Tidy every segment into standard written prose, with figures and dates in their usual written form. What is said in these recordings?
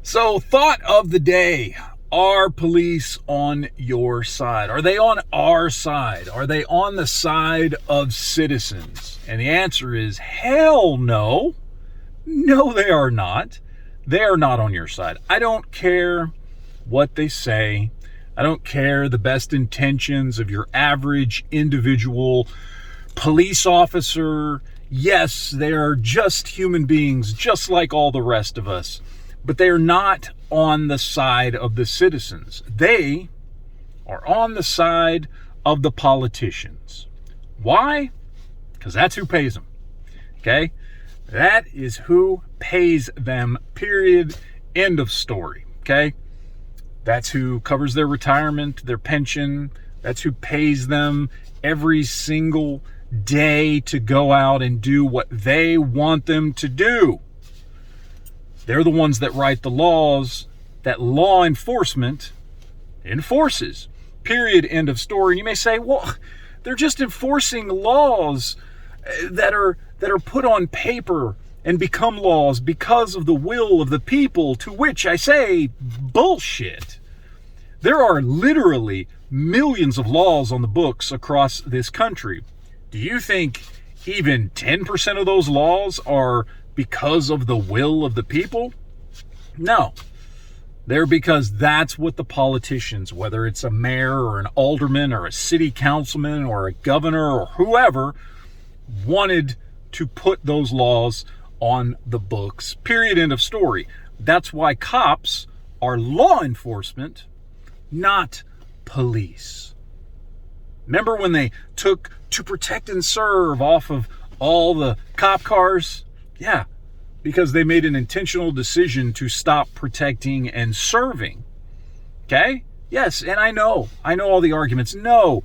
So, thought of the day. Are police on your side? Are they on our side? Are they on the side of citizens? And the answer is hell no. No, they are not. They are not on your side. I don't care what they say. I don't care the best intentions of your average individual police officer. Yes, they are just human beings, just like all the rest of us. But they are not on the side of the citizens. They are on the side of the politicians. Why? Because that's who pays them. Okay? That is who pays them, period. End of story. Okay? That's who covers their retirement, their pension. That's who pays them every single day to go out and do what they want them to do. They're the ones that write the laws that law enforcement enforces. Period. End of story. And you may say, well, they're just enforcing laws that are put on paper and become laws because of the will of the people, to which I say, bullshit. There are literally millions of laws on the books across this country. Do you think even 10% of those laws are because of the will of the people? No. They're because that's what the politicians, whether it's a mayor or an alderman or a city councilman or a governor or whoever, wanted to put those laws on the books. Period. End of story. That's why cops are law enforcement, not police. Remember when they took "to protect and serve" off of all the cop cars? Yeah, because they made an intentional decision to stop protecting and serving. Okay? Yes, and I know all the arguments. No,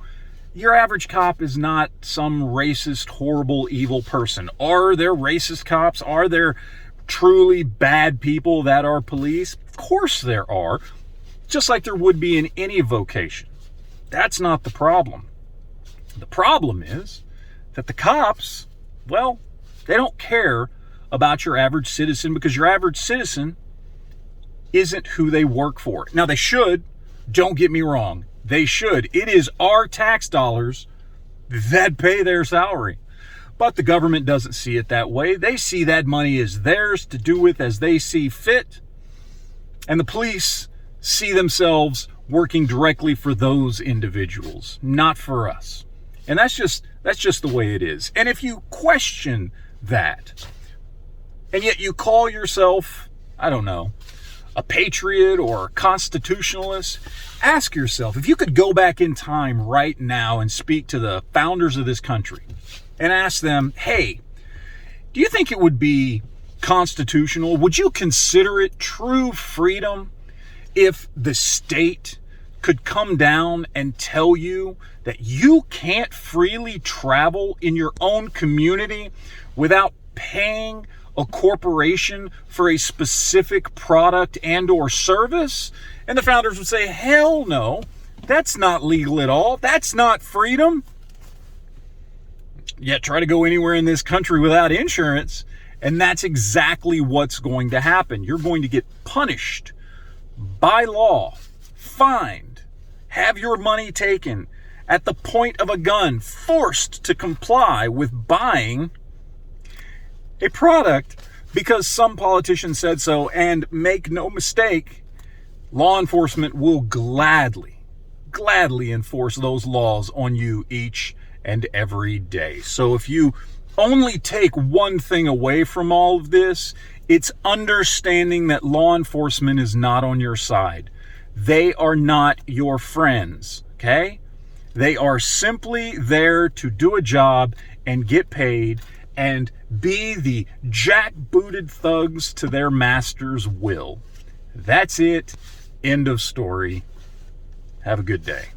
your average cop is not some racist, horrible, evil person. Are there racist cops? Are there truly bad people that are police? Of course there are, just like there would be in any vocation. That's not the problem. The problem is that the cops, well, they don't care about your average citizen, because your average citizen isn't who they work for. Now, they should. Don't get me wrong. They should. It is our tax dollars that pay their salary. But the government doesn't see it that way. They see that money as theirs to do with as they see fit. And the police see themselves working directly for those individuals, not for us. And that's just the way it is. And if you question that, and yet you call yourself, I don't know, a patriot or a constitutionalist, ask yourself, if you could go back in time right now and speak to the founders of this country and ask them, hey, do you think it would be constitutional? Would you consider it true freedom if the state could come down and tell you that you can't freely travel in your own community without paying a corporation for a specific product and or service? And the founders would say, hell no, that's not legal at all. That's not freedom. Yet try to go anywhere in this country without insurance, and that's exactly what's going to happen. You're going to get punished by law, fined, have your money taken at the point of a gun, forced to comply with buying a product because some politician said so. And make no mistake, law enforcement will gladly enforce those laws on you each and every day. So if you only take one thing away from all of this, it's understanding that law enforcement is not on your side. They are not your friends, okay? They are simply there to do a job and get paid and be the jackbooted thugs to their master's will. That's it. End of story. Have a good day.